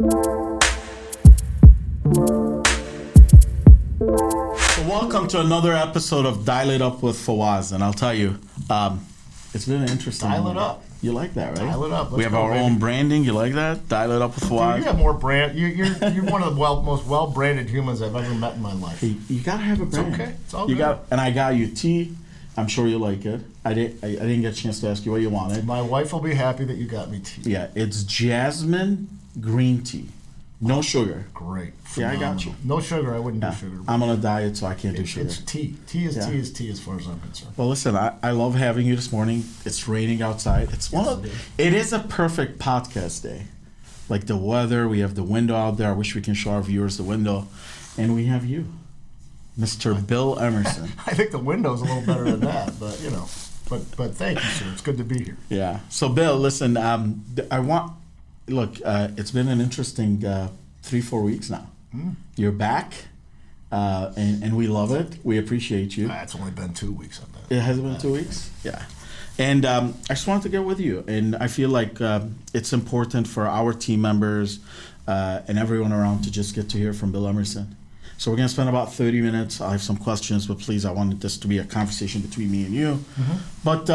So welcome to another episode of Dial It Up with Fawaz, and I'll tell you, it's been an interesting. Dial it up. You like that, right? Dial it up. We have our own branding. You like that? Dial It Up with Fawaz. Dude, you have more brand. You're one of the most well-branded humans I've ever met in my life. You gotta have a brand. It's okay. It's all good. And I got you tea. I'm sure you like it. I didn't get a chance to ask you what you wanted. My wife will be happy that you got me tea. Yeah, it's jasmine green tea. No sugar. Great. Yeah, I Phenomenal. got you. No sugar. I wouldn't do sugar. I'm on a diet, so I can't do sugar. It's tea. Tea is tea is tea as far as I'm concerned. Well, listen, I love having you this morning. It's raining outside. It is a perfect podcast day. Like the weather, we have the window out there. I wish we can show our viewers the window. And we have you, Mr. Bill Emerson. I think the window's a little better than that, but you know. But thank you, sir. It's good to be here. Yeah. So, Bill, listen, it's been an interesting 3-4 weeks now. You're back, and we love it. We appreciate you. It's only been 2 weeks. I bet. It has been 2 weeks? Yeah. And I just wanted to get with you. And I feel like it's important for our team members and everyone around to just get to hear from Bill Emerson. So we're going to spend about 30 minutes. I have some questions, but please, I wanted this to be a conversation between me and you. But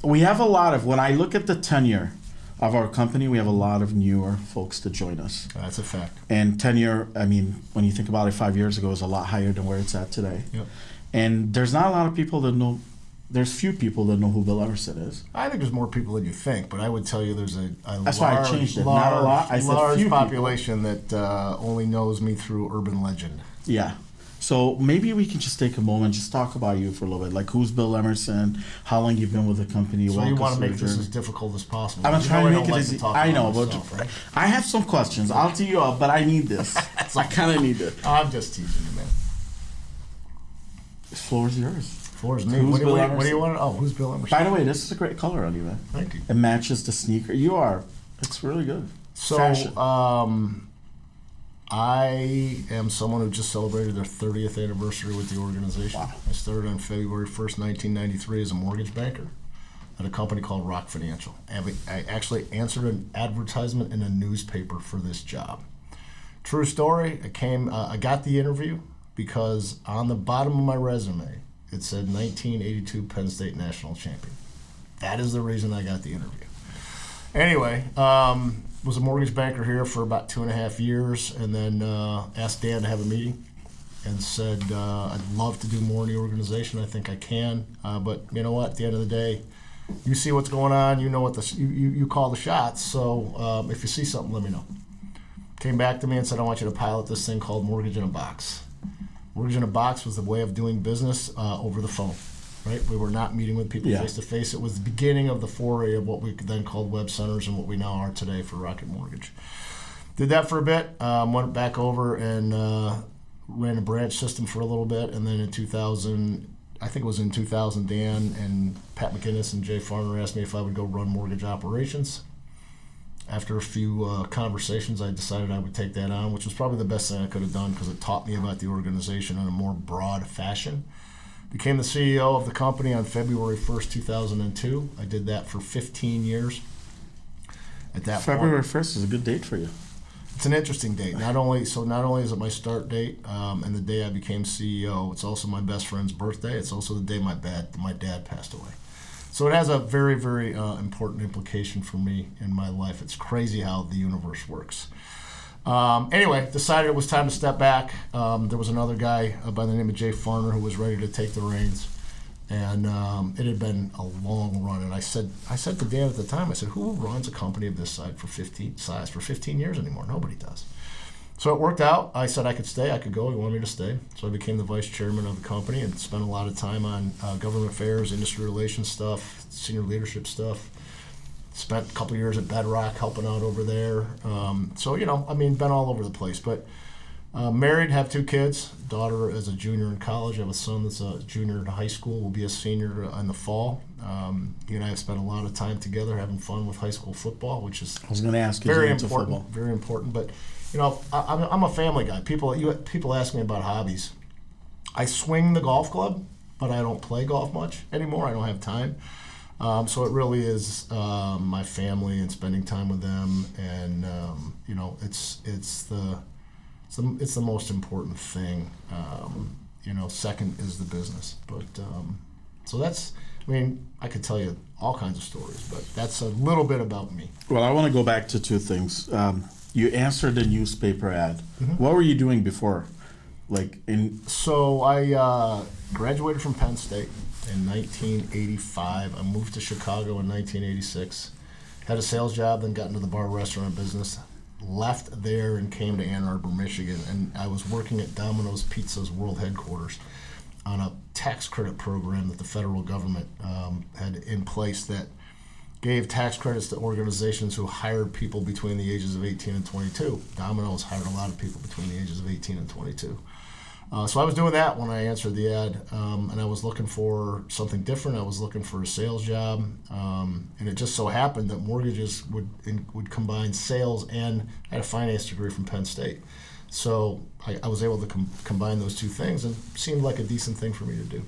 we have a lot of, when I look at the tenure of our company, we have a lot of newer folks to join us. That's a fact. And tenure, I mean, when you think about it, 5 years ago is a lot higher than where it's at today. Yep. And there's not a lot of people that know, there's few people that know who Bill Emerson is. I think there's more people than you think, but I would tell you there's a That's why I changed it. Not a lot. I said large few population that only knows me through urban legend. Yeah. So maybe we can just take a moment, just talk about you for a little bit. Like, who's Bill Emerson? How long you've been with the company? So you want to make this journey. as difficult as possible. I'm trying to make it like easy. to I know, but stuff, right? I have some questions. I'll tee you up, but I need this. I kind of need it. I'm just teasing you, man. The floor is yours. Floor is me. Who's What do Bill you Emerson? want? Oh, who's Bill Emerson? By the way, this is a great color on you, man. Thank you. It matches the sneaker. It's really good. So, Fashion. I am someone who just celebrated their 30th anniversary with the organization. Wow. I started on February 1st, 1993 as a mortgage banker at a company called Rock Financial. And I actually answered an advertisement in a newspaper for this job. True story, I got the interview because on the bottom of my resume, it said 1982 Penn State National Champion. That is the reason I got the interview. Anyway, was a mortgage banker here for about 2.5 years, and then asked Dan to have a meeting and said, I'd love to do more in the organization. I think I can. But you know what? At the end of the day, you see what's going on. You know what you call the shots. So if you see something, let me know. Came back to me and said, I want you to pilot this thing called Mortgage in a Box. Mortgage in a Box was the way of doing business over the phone. Right? We were not meeting with people face to face. It was the beginning of the foray of what we then called web centers and what we now are today for Rocket Mortgage. Did that for a bit, went back over and ran a branch system for a little bit, and then in 2000, I think it was in 2000, Dan and Pat McInnes and Jay Farner asked me if I would go run mortgage operations. After a few conversations, I decided I would take that on, which was probably the best thing I could have done because it taught me about the organization in a more broad fashion. Became the CEO of the company on February 1st, 2002. I did that for 15 years. At that February point, 1st is a good date for you. it's an interesting date. Not only is it my start date and the day I became CEO, it's also my best friend's birthday. It's also the day my dad passed away. So it has a very, very important implication for me in my life. It's crazy how the universe works. Anyway, decided it was time to step back. There was another guy by the name of Jay Farner who was ready to take the reins, and it had been a long run. And I said to Dan at the time, I said, "Who runs a company of this size for 15 years anymore? Nobody does." So it worked out. I said I could stay, I could go. He wanted me to stay, so I became the vice chairman of the company and spent a lot of time on government affairs, industry relations stuff, senior leadership stuff. Spent a couple years at Bedrock helping out over there. So, been all over the place. But married, have 2 kids. Daughter is a junior in college. I have a son that's a junior in high school, will be a senior in the fall. He and I have spent a lot of time together having fun with high school football, which is I was going to ask you very into important. football. Very important. But, I'm a family guy. People ask me about hobbies. I swing the golf club, but I don't play golf much anymore. I don't have time. So it really is my family and spending time with them, and it's the most important thing. Second is the business, but so that's. I mean, I could tell you all kinds of stories, but that's a little bit about me. Well, I want to go back to two things. You answered the newspaper ad. Mm-hmm. What were you doing before? So I graduated from Penn State in 1985. I moved to Chicago in 1986. Had a sales job, then got into the bar restaurant business. Left there and came to Ann Arbor, Michigan, and I was working at Domino's Pizza's world headquarters on a tax credit program that the federal government had in place that gave tax credits to organizations who hired people between the ages of 18 and 22. Domino's hired a lot of people between the ages of 18 and 22. So I was doing that when I answered the ad, and I was looking for something different. I was looking for a sales job, and it just so happened that mortgages would combine sales, and I had a finance degree from Penn State. So I was able to combine those two things, and it seemed like a decent thing for me to do.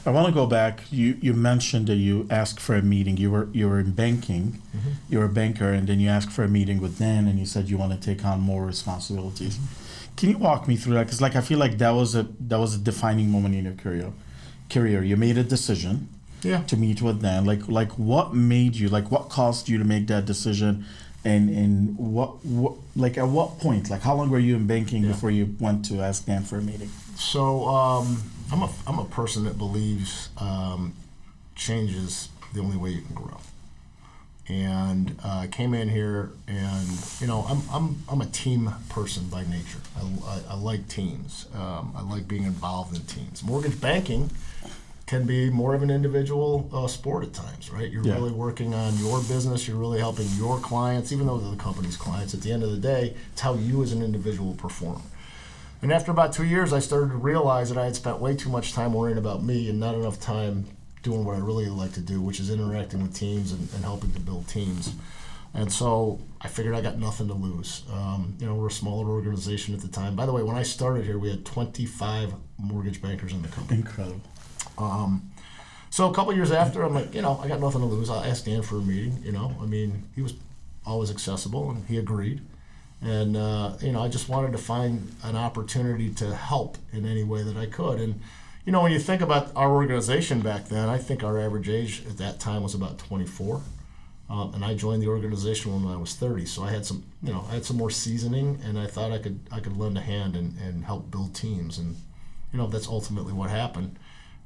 I want to go back. You mentioned that you asked for a meeting. You were in banking. Mm-hmm. You were a banker, and then you asked for a meeting with Dan, and you said you want to take on more responsibilities. Mm-hmm. Can you walk me through that? Because I feel like that was a defining moment in your career. You made a decision. Yeah. To meet with Dan. Like what made you? What caused you to make that decision? And what at what point? How long were you in banking before you went to ask Dan for a meeting? So I'm a person that believes change is the only way you can grow. And I came in here, and I'm a team person by nature. I like teams. I like being involved in teams. Mortgage banking can be more of an individual sport at times, right? You're really working on your business. You're really helping your clients, even though they're the company's clients. At the end of the day, it's how you as an individual perform. And after about 2 years, I started to realize that I had spent way too much time worrying about me and not enough time doing what I really like to do, which is interacting with teams and helping to build teams. And so I figured I got nothing to lose. We're a smaller organization at the time. By the way, when I started here, we had 25 mortgage bankers in the company. Incredible. So a couple years after, I'm like, I got nothing to lose. I'll ask Dan for a meeting. He was always accessible, and he agreed. And I just wanted to find an opportunity to help in any way that I could. And when you think about our organization back then, I think our average age at that time was about 24. And I joined the organization when I was 30. So I had some more seasoning, and I thought I could lend a hand and help build teams. And that's ultimately what happened.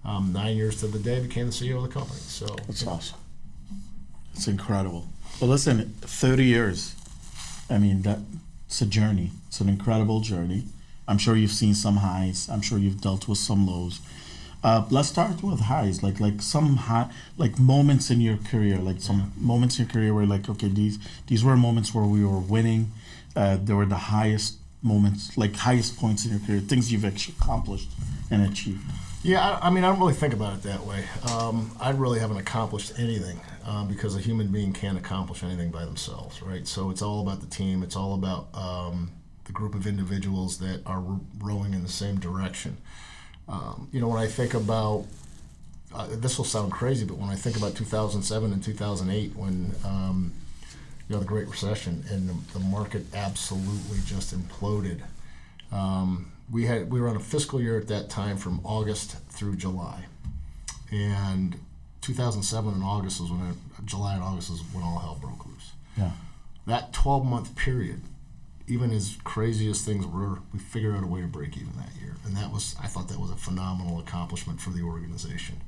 9 years to the day, became the CEO of the company. So that's awesome. It's incredible. Well, listen, 30 years. That's a journey. It's an incredible journey. I'm sure you've seen some highs. I'm sure you've dealt with some lows. Let's start with highs, like some high, moments in your career, some moments in your career where okay, these were moments where we were winning. They were the highest moments, highest points in your career, things you've accomplished and achieved. Yeah, I don't really think about it that way. I really haven't accomplished anything because a human being can't accomplish anything by themselves, right? So it's all about the team. It's all about the group of individuals that are rowing in the same direction. When I think about, this will sound crazy, but when I think about 2007 and 2008, when the Great Recession and the market absolutely just imploded. We were on a fiscal year at that time from August through July, and 2007 and August was July and August is when all hell broke loose. Yeah, that 12-month period, even as crazy as things were, we figured out a way to break even that year, and I thought that was a phenomenal accomplishment for the organization.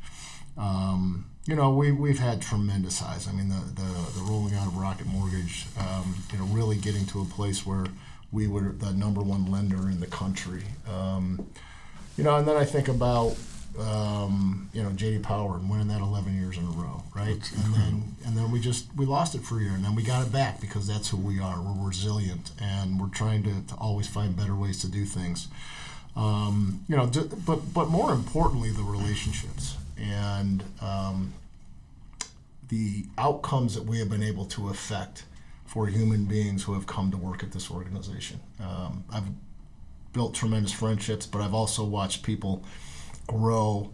We've had tremendous highs. The rolling out of Rocket Mortgage, really getting to a place where we were the number one lender in the country. And then I think about, J.D. Power and winning that 11 years in a row, right? And then we lost it for a year, and then we got it back because that's who we are. We're resilient, and we're trying to always find better ways to do things. But more importantly, the relationships and the outcomes that we have been able to affect for human beings who have come to work at this organization. I've built tremendous friendships, but I've also watched people grow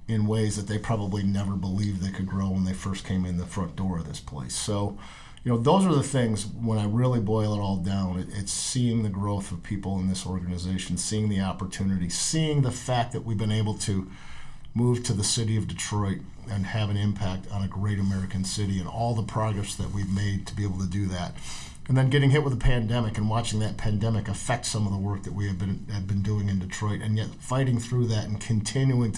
in ways that they probably never believed they could grow when they first came in the front door of this place. So, those are the things, when I really boil it all down, it's seeing the growth of people in this organization, seeing the opportunity, seeing the fact that we've been able to move to the city of Detroit and have an impact on a great American city, and all the progress that we've made to be able to do that. And then getting hit with a pandemic and watching that pandemic affect some of the work that we have been doing in Detroit, and yet fighting through that and continuing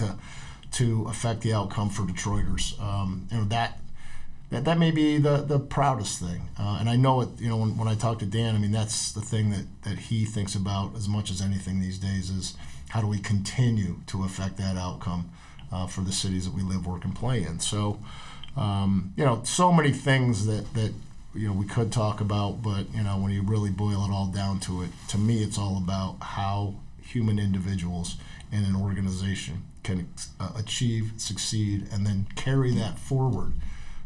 to affect the outcome for Detroiters. That may be the proudest thing. And I know it, when I talk to Dan, I mean, that's the thing that he thinks about as much as anything these days, is how do we continue to affect that outcome for the cities that we live, work, and play in. So, so many things that we could talk about, but when you really boil it all down to it, to me, it's all about how human individuals in an organization can achieve, succeed, and then carry that forward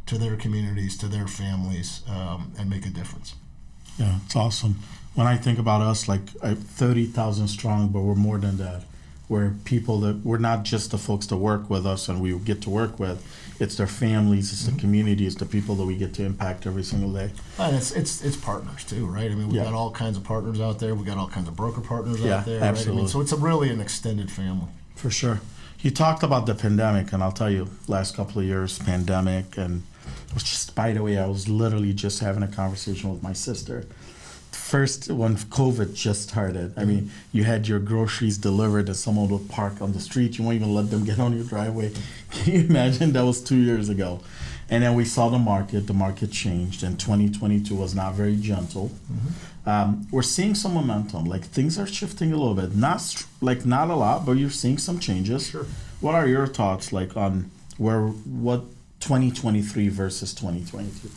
to their communities, to their families, and make a difference. Yeah, it's awesome. When I think about us, like 30,000 strong, but we're more than that. We're people that, we're not just the folks that work with us and we get to work with. It's their families, it's the community, it's the people that we get to impact every single day. And it's partners too, right? I mean, we've got all kinds of partners out there. We've got all kinds of broker partners out there. Absolutely. Right? I mean, so it's really an extended family. For sure. You talked about the pandemic, and I'll tell you, last couple of years, pandemic, and it was just, by the way, I was literally just having a conversation with my sister. First, when COVID just started, I mean, you had your groceries delivered and someone would park on the street. You won't even let them get on your driveway. Can you imagine? That was 2 years ago. And then we saw the market changed, and 2022 was not very gentle. We're seeing some momentum, like things are shifting a little bit. Not a lot, but you're seeing some changes. Sure. What are your thoughts on what 2023 versus 2022?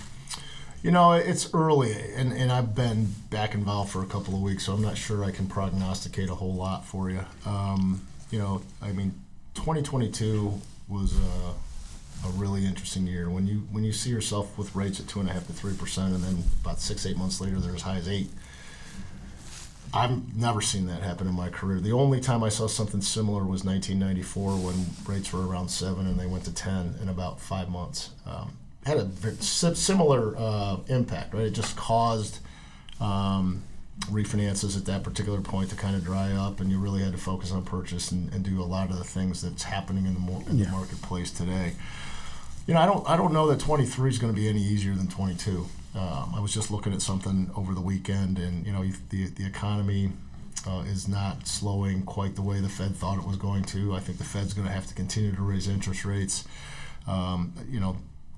It's early, and I've been back involved for a couple of weeks, so I'm not sure I can prognosticate a whole lot for you. 2022 was a really interesting year. When you see yourself with rates at 2.5% to 3%, and then about 6-8 months later they're as high as 8%. I've never seen that happen in my career. The only time I saw something similar was 1994, when rates were around 7% and they went to 10% in about 5 months. Had a similar impact, right? It just caused refinances at that particular point to kind of dry up, and you really had to focus on purchase and do a lot of the things that's happening in the marketplace today. I don't know that 23 is going to be any easier than 22. I was just looking at something over the weekend, and the economy is not slowing quite the way the Fed thought it was going to. I think the Fed's going to have to continue to raise interest rates.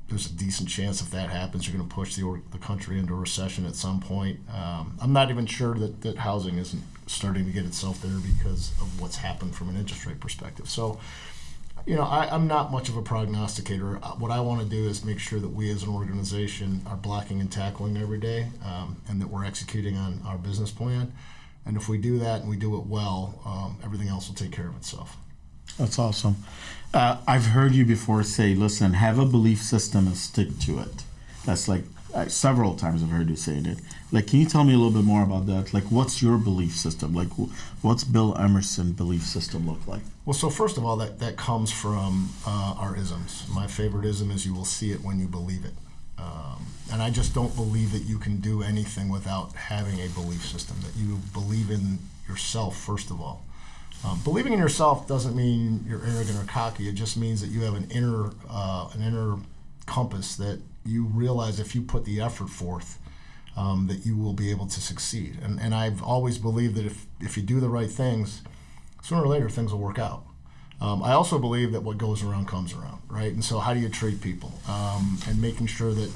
There's a decent chance if that happens, you're going to push the country into a recession at some point. I'm not even sure that housing isn't starting to get itself there because of what's happened from an interest rate perspective. So, I'm not much of a prognosticator. What I want to do is make sure that we as an organization are blocking and tackling every day, and that we're executing on our business plan. And if we do that and we do it well, everything else will take care of itself. That's awesome. I've heard you before say, listen, have a belief system and stick to it. That's several times I've heard you say it. Can you tell me a little bit more about that? What's your belief system? What's Bill Emerson belief system look like? Well, so first of all, that comes from our isms. My favorite ism is, you will see it when you believe it. And I just don't believe that you can do anything without having a belief system, that you believe in yourself, first of all. Believing in yourself doesn't mean you're arrogant or cocky. It just means that you have an inner compass that you realize if you put the effort forth, that you will be able to succeed. And I've always believed that if you do the right things, sooner or later things will work out. I also believe that what goes around comes around, right? And so how do you treat people, and making sure that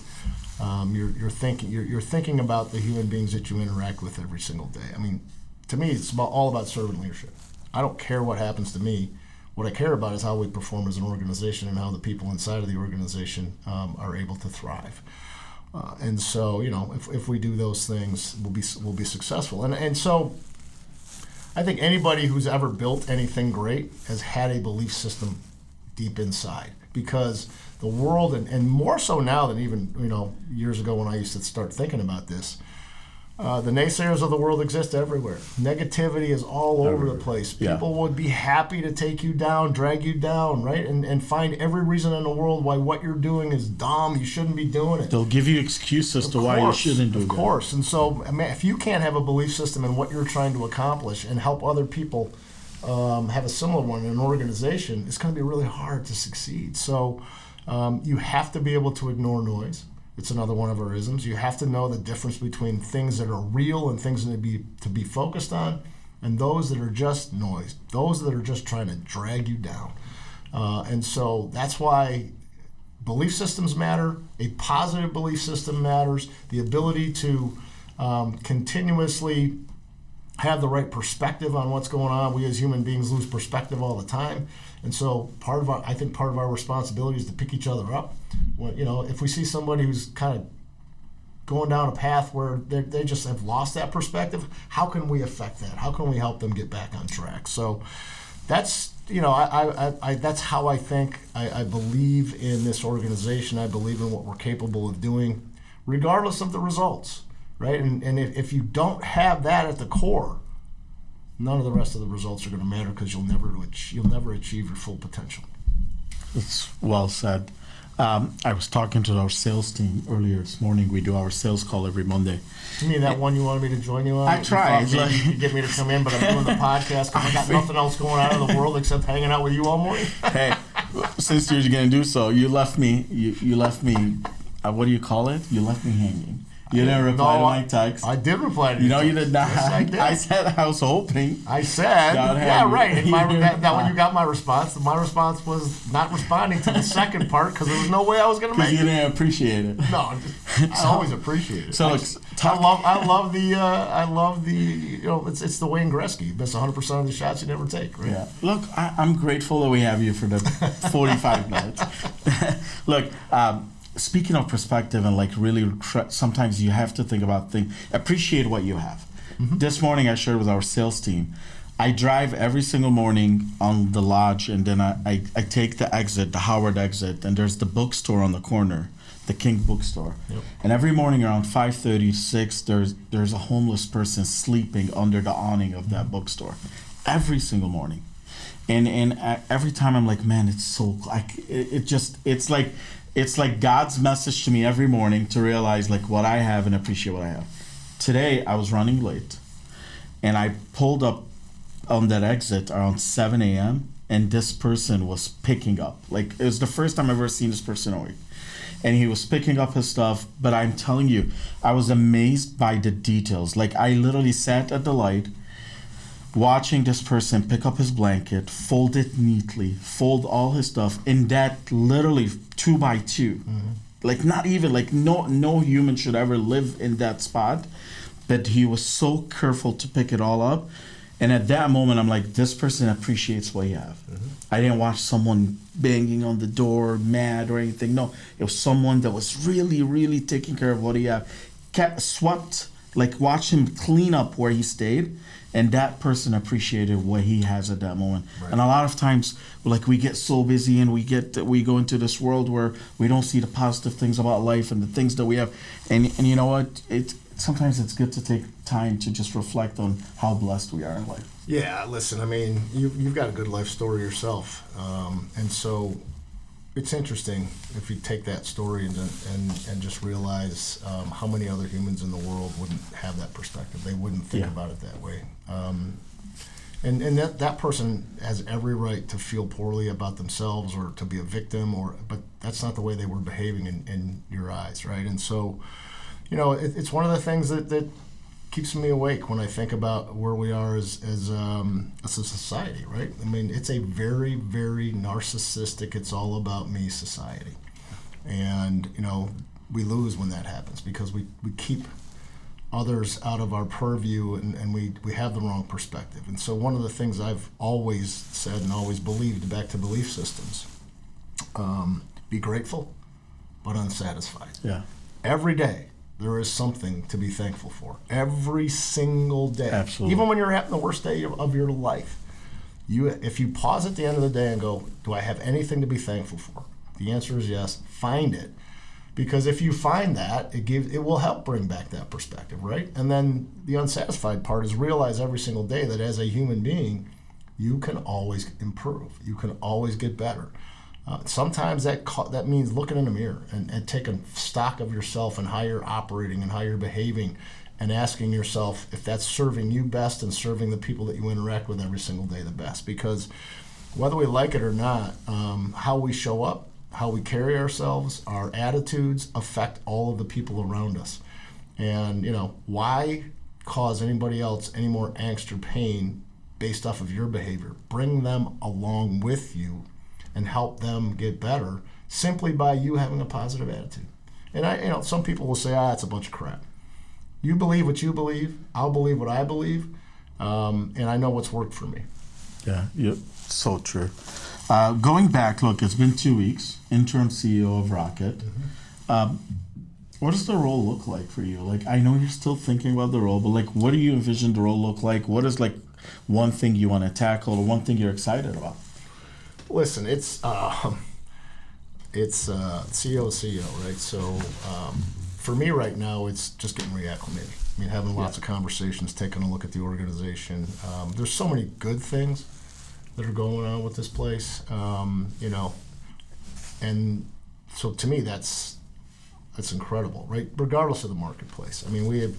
you're thinking about the human beings that you interact with every single day. I mean, to me, it's all about servant leadership. I don't care what happens to me. What I care about is how we perform as an organization and how the people inside of the organization are able to thrive. And so, if we do those things, we'll be successful. And so, I think anybody who's ever built anything great has had a belief system deep inside, because the world, and more so now than even years ago when I used to start thinking about this, The naysayers of the world exist everywhere. Negativity is all over the place. People would be happy to take you down, drag you down, right? And find every reason in the world why what you're doing is dumb. You shouldn't be doing it. They'll give you excuses to why you shouldn't do it. Of course. And so, I mean, if you can't have a belief system in what you're trying to accomplish and help other people have a similar one in an organization, it's going to be really hard to succeed. So you have to be able to ignore noise. It's another one of our isms. You have to know the difference between things that are real and things that to be focused on, and those that are just noise, those that are just trying to drag you down. And so that's why belief systems matter. A positive belief system matters. The ability to continuously have the right perspective on what's going on. We as human beings lose perspective all the time. And so I think part of our responsibility is to pick each other up. When, if we see somebody who's kind of going down a path where they just have lost that perspective, how can we affect that? How can we help them get back on track? So that's, that's how I think. I believe in this organization. I believe in what we're capable of doing, regardless of the results, right? And if you don't have that at the core, none of the rest of the results are going to matter, because you'll never achieve your full potential. It's well said. I was talking to our sales team earlier this morning. We do our sales call every Monday. You mean that one you wanted me to join you on? I tried. You could get me to come in, but I'm doing the podcast because I got nothing else going on in the world except hanging out with you all morning. Hey, since you're going to do so, you left me. You left me. What do you call it? You left me hanging. You didn't reply to my text. I did reply to you. You did not. Yes, I did. I said I was hoping. I said, yeah, right. And that when you got my response was not responding to the second part because there was no way I was going to make it. Because you didn't appreciate it. No, I always appreciate it. So I love the it's the Wayne Gretzky. You miss 100% of the shots you never take, right? Yeah. Look, I'm grateful that we have you for the 45 minutes. Look, speaking of perspective and really sometimes you have to think about appreciate what you have. Mm-hmm. This morning I shared with our sales team, I drive every single morning on the lodge, and then I take the exit, the Howard exit, and there's the bookstore on the corner, the King bookstore. Yep. And every morning around 5:30, 6, there's a homeless person sleeping under the awning of that bookstore. Every single morning. And every time I'm like, man, it's so it's like God's message to me every morning to realize what I have and appreciate what I have. Today, I was running late, and I pulled up on that exit around 7 a.m., and this person was picking up. It was the first time I've ever seen this person all week. And he was picking up his stuff, but I'm telling you, I was amazed by the details. I literally sat at the light, watching this person pick up his blanket, fold it neatly, fold all his stuff in that literally 2x2. Mm-hmm. Not even no human should ever live in that spot, but he was so careful to pick it all up. And at that moment, I'm like, this person appreciates what you have. Mm-hmm. I didn't watch someone banging on the door, mad or anything. No, it was someone that was really, really taking care of what he had. Swept, watch him clean up where he stayed. And that person appreciated what he has at that moment. Right. And a lot of times, we get so busy and we go into this world where we don't see the positive things about life and the things that we have. And you know what? Sometimes it's good to take time to just reflect on how blessed we are in life. Yeah, listen, I mean, you've got a good life story yourself. And so it's interesting if you take that story and just realize how many other humans in the world wouldn't have that perspective. They wouldn't think about it that way. And that person has every right to feel poorly about themselves or to be a victim, but that's not the way they were behaving in your eyes, right? And so, it's one of the things that keeps me awake when I think about where we are as a society, right? I mean, it's a very, very narcissistic, it's all about me society. And, we lose when that happens because we keep others out of our purview and we have the wrong perspective. And so one of the things I've always said and always believed, back to belief systems, be grateful but unsatisfied. Yeah. Every day. There is something to be thankful for. Every single day. Absolutely. Even when you're having the worst day of your life. If you pause at the end of the day and go, do I have anything to be thankful for? The answer is yes. Find it. Because if you find that, it will help bring back that perspective, right? And then the unsatisfied part is realize every single day that as a human being, you can always improve. You can always get better. Sometimes that means looking in the mirror and taking stock of yourself and how you're operating and how you're behaving, and asking yourself if that's serving you best and serving the people that you interact with every single day the best. Because whether we like it or not, how we show up, how we carry ourselves, our attitudes affect all of the people around us. And why cause anybody else any more angst or pain based off of your behavior? Bring them along with you and help them get better simply by you having a positive attitude. And some people will say, it's a bunch of crap. You believe what you believe, I'll believe what I believe, and I know what's worked for me. Yeah, yep, so true. Going back, look, it's been 2 weeks, interim CEO of Rocket. Mm-hmm. What does the role look like for you? Like, I know you're still thinking about the role, but like, what do you envision the role look like? What is like one thing you want to tackle or one thing you're excited about? Listen, it's CEO, right? So for me right now, it's just getting reacclimated. I mean, having lots of conversations, taking a look at the organization. There's so many good things that are going on with this place, and so to me, that's incredible, right? Regardless of the marketplace. I mean, we've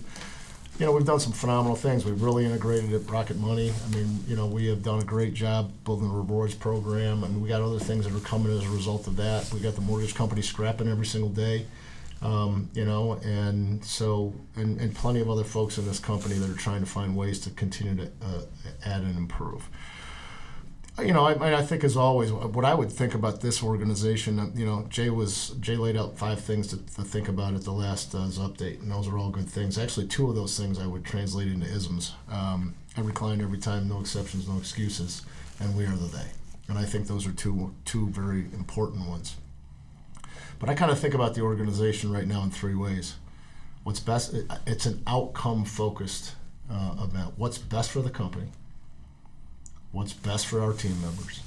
done some phenomenal things. We've really integrated at Rocket Money. I mean, we have done a great job building the rewards program, and we got other things that are coming as a result of that. We got the mortgage company scrapping every single day, and so and plenty of other folks in this company that are trying to find ways to continue to add and improve. I think as always, what I would think about this organization, Jay laid out 5 things to think about at the last update, and those are all good things. Actually, 2 of those things I would translate into ISMs. Every client, every time, no exceptions, no excuses, and we are the they. And I think those are two very important ones. But I kind of think about the organization right now in 3 ways. What's best? It's an outcome-focused event. What's best for the company? What's best for our team members,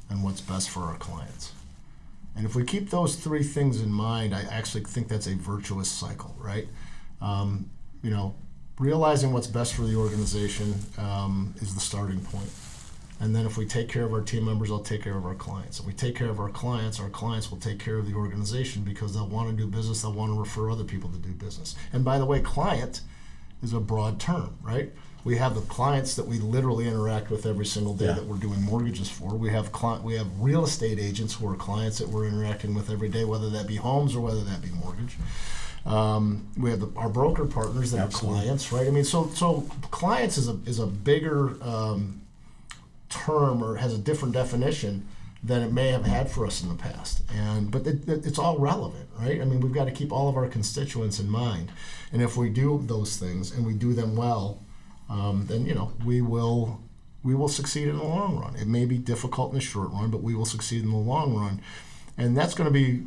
and what's best for our clients. And if we keep those 3 things in mind, I actually think that's a virtuous cycle, right? Realizing what's best for the organization is the starting point. And then if we take care of our team members, they'll take care of our clients. If we take care of our clients will take care of the organization, because they'll want to do business, they'll want to refer other people to do business. And by the way, client is a broad term, right? We have the clients that we literally interact with every single day that we're doing mortgages for. We have real estate agents who are clients that we're interacting with every day, whether that be homes or whether that be mortgage. We have our broker partners that are clients, right? I mean, so clients is a bigger term, or has a different definition than it may have had for us in the past. But it's all relevant, right? I mean, we've got to keep all of our constituents in mind. And if we do those things and we do them well, then we will succeed in the long run. It may be difficult in the short run, but we will succeed in the long run. And that's going to be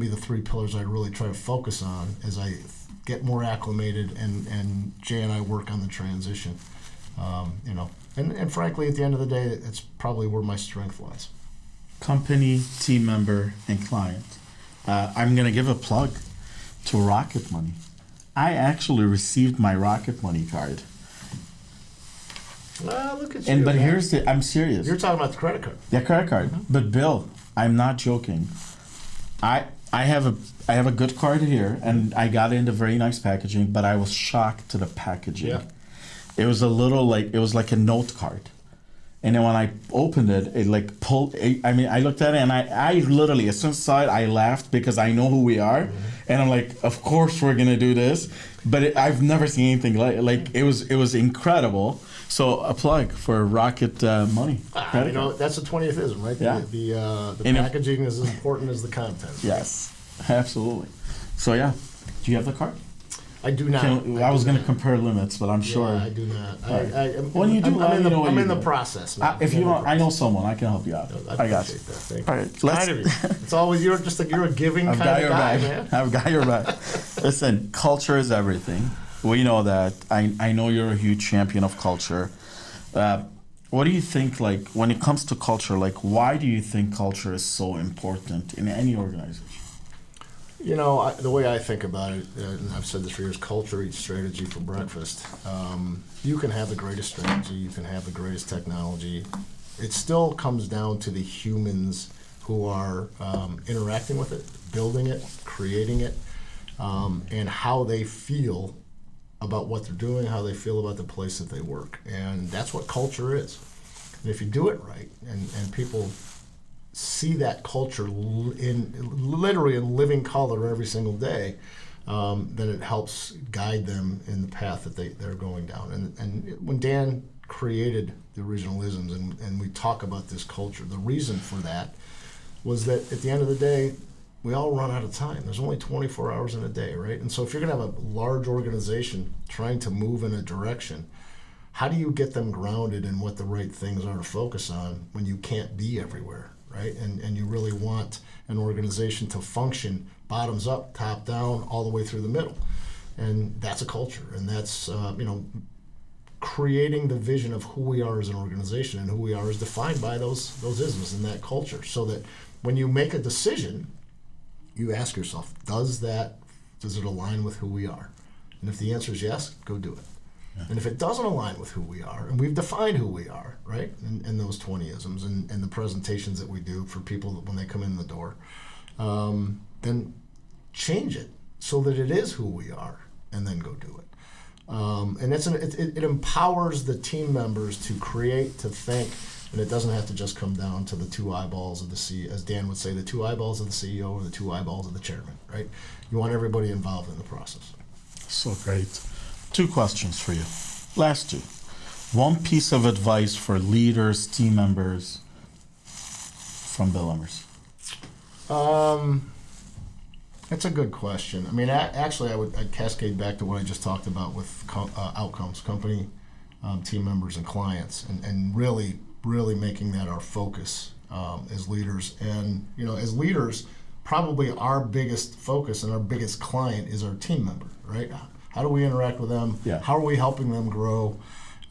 the 3 pillars I really try to focus on as I get more acclimated and Jay and I work on the transition. And frankly, at the end of the day, it's probably where my strength lies. Company, team member, and client. I'm going to give a plug to Rocket Money. I actually received my Rocket Money card. Well, look at you. But here's I'm serious. You're talking about the credit card. Yeah, credit card. Mm-hmm. But Bill, I'm not joking. I have a good card here, and I got it in the very nice packaging, but I was shocked to the packaging. Yeah. It was like a note card. And then when I opened it, it like pulled. I mean, I looked at it and I literally, as soon as I saw it, I laughed because I know who we are, and I'm like, of course we're gonna do this. But I've never seen anything like it was incredible. So a plug for Rocket Money. That's the 20th ism, right? Yeah. The packaging is as important as the content. Yes, absolutely. So yeah, do you have the card? I do not. I was going to compare limits, but I'm sure. I do not. When you do, I'm in the process. If you want, I know someone. I can help you out. I got you. That. Thank you. All right, kind of you. It's always you're a giving kind of guy, man. I've got your back. Listen, culture is everything. We know that. I know you're a huge champion of culture. What do you think? Like when it comes to culture, like why do you think culture is so important in any organization? The way I think about it, and I've said this for years, culture eats strategy for breakfast. You can have the greatest strategy, you can have the greatest technology. It still comes down to the humans who are interacting with it, building it, creating it, and how they feel about what they're doing, how they feel about the place that they work. And that's what culture is. And if you do it right, and people see that culture literally in living color every single day, then it helps guide them in the path that they're going down. And when Dan created the original ISMs, and we talk about this culture, the reason for that was that at the end of the day, we all run out of time. There's only 24 hours in a day, right? And so if you're going to have a large organization trying to move in a direction, how do you get them grounded in what the right things are to focus on when you can't be everywhere, right? And you really want an organization to function bottoms up, top down, all the way through the middle. And that's a culture. And that's, creating the vision of who we are as an organization, and who we are is defined by those isms and that culture, so that when you make a decision, you ask yourself, does it align with who we are? And if the answer is yes, go do it. Yeah. And if it doesn't align with who we are, and we've defined who we are, right, in those 20 isms and the presentations that we do for people when they come in the door, then change it so that it is who we are, and then go do it. And it empowers the team members to create, to think, and it doesn't have to just come down to the two eyeballs of the CEO, as Dan would say, the two eyeballs of the CEO or the two eyeballs of the chairman, right? You want everybody involved in the process. So great. 2 questions for you. Last 2. One piece of advice for leaders, team members from Bill Emerson. That's a good question. I mean, actually, I'd cascade back to what I just talked about with outcomes, company, team members, and clients, and really making that our focus as leaders. And as leaders, probably our biggest focus and our biggest client is our team member, right? How do we interact with them? Yeah. How are we helping them grow?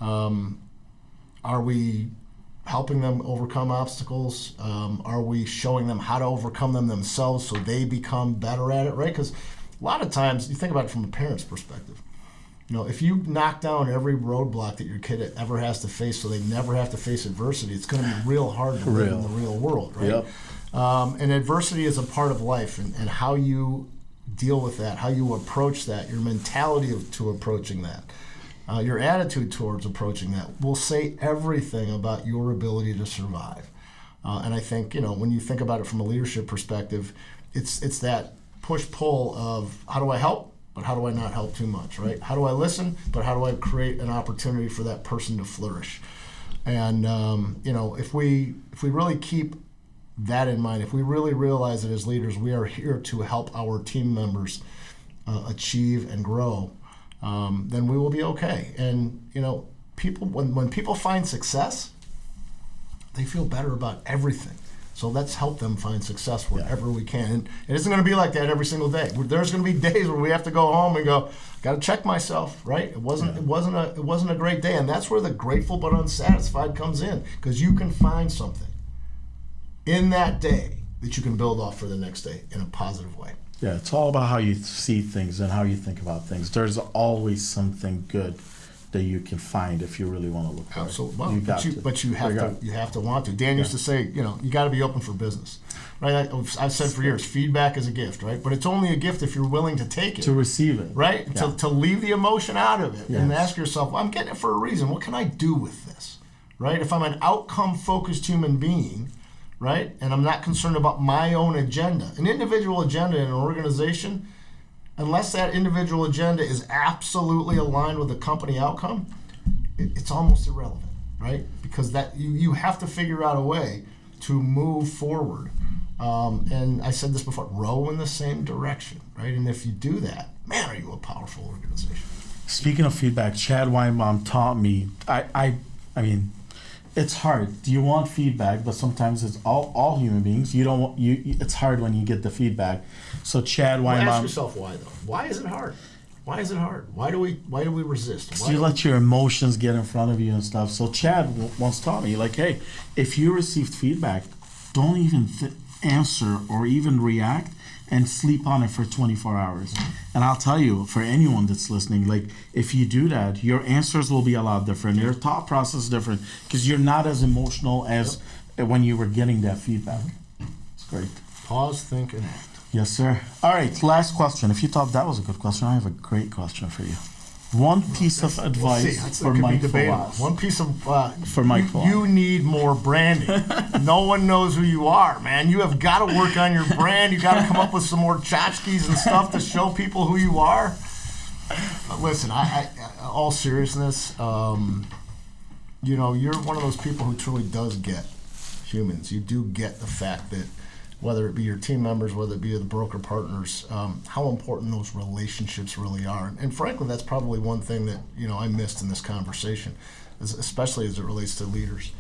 Are we helping them overcome obstacles? Are we showing them how to overcome them themselves so they become better at it, right? Because a lot of times, you think about it from a parent's perspective. If you knock down every roadblock that your kid ever has to face so they never have to face adversity, it's going to be real hard to live in the real world, right? Yep. And adversity is a part of life, and how you deal with that, how you approach that, your mentality to approaching that, your attitude towards approaching that will say everything about your ability to survive. And I think, when you think about it from a leadership perspective, it's that push-pull of how do I help, but how do I not help too much, right? How do I listen, but how do I create an opportunity for that person to flourish? And, if we really keep that in mind, if we really realize that as leaders, we are here to help our team members achieve and grow, then we will be okay. And people, when people find success, they feel better about everything. So let's help them find success wherever we can. And it isn't going to be like that every single day. There's going to be days where we have to go home and go, got to check myself, right? It wasn't a great day, and that's where the grateful but unsatisfied comes in, because you can find something in that day that you can build off for the next day in a positive way. Yeah, it's all about how you see things and how you think about things. There's always something good that you can find if you really want to look for it. Absolutely. Well, but you have to want to. Dan used to say, you got to be open for business, right? I've said for years, feedback is a gift, right? But it's only a gift if you're willing to take it, to receive it, right? Yeah. To leave the emotion out of it, yes. and ask yourself, well, I'm getting it for a reason. What can I do with this, right? If I'm an outcome-focused human being, right, and I'm not concerned about my own agenda, an individual agenda in an organization, unless that individual agenda is absolutely aligned with the company outcome, it's almost irrelevant, right? Because that you have to figure out a way to move forward. And I said this before, row in the same direction, right? And if you do that, man, are you a powerful organization. Speaking of feedback, Chad Weinbaum taught me, I mean, it's hard. You want feedback, but sometimes it's all human beings. It's hard when you get the feedback. So Chad Weinbaum. Ask yourself why though. Why is it hard? Why is it hard? Why do we resist? So you let your emotions get in front of you and stuff. So Chad once taught me, like, hey, if you received feedback, don't even answer or even react and sleep on it for 24 hours. And I'll tell you, for anyone that's listening, like if you do that, your answers will be a lot different. Your thought process is different because you're not as emotional as when you were getting that feedback. It's great. Pause, think, and act. Yes, sir. All right, last question. If you thought that was a good question, I have a great question for you. One piece of advice for Mike Fawaz. One piece of for Mike Fawaz. You need more branding. No one knows who you are, man. You have got to work on your brand. You got to come up with some more tchotchkes and stuff to show people who you are. But listen, I all seriousness, you know, you're one of those people who truly does get humans. You do get the fact that whether it be your team members, whether it be the broker partners, how important those relationships really are. And frankly, that's probably one thing that, you know, I missed in this conversation, especially as it relates to leaders.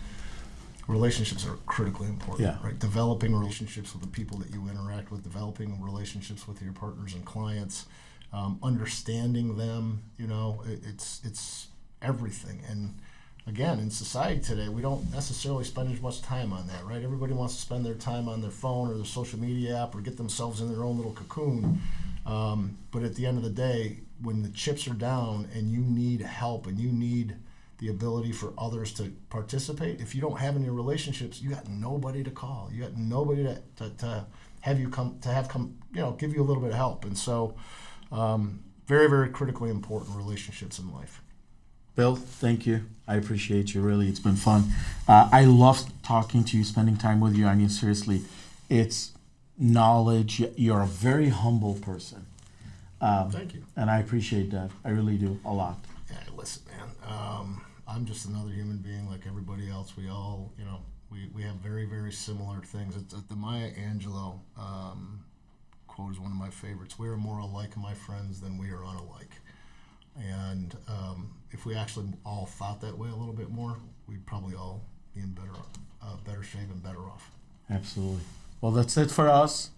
Relationships are critically important, right? Developing relationships with the people that you interact with, developing relationships with your partners and clients, understanding them, you know, it's everything. And again, in society today, we don't necessarily spend as much time on that, right? Everybody wants to spend their time on their phone or their social media app or get themselves in their own little cocoon. But at the end of the day, when the chips are down and you need help and you need the ability for others to participate, if you don't have any relationships, you got nobody to call. You got nobody to have you come, you know, give you a little bit of help. And so, very, very critically important relationships in life. Bill, thank you. I appreciate you. Really, it's been fun. I love talking to you, spending time with you. I mean, seriously, it's knowledge. You're a very humble person. Thank you. And I appreciate that. I really do, a lot. Yeah, listen, man. I'm just another human being like everybody else. We all, you know, we have very, very similar things. It's, the Maya Angelou quote is one of my favorites. We are more alike, my friends, than we are unalike. And if we actually all thought that way a little bit more, we'd probably all be in better shape and better off. Absolutely. Well, that's it for us.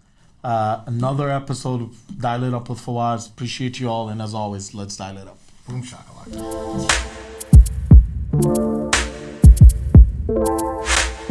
Another episode of Dial It Up with Fawaz. Appreciate you all, and as always, let's dial it up. Boom shakalaka.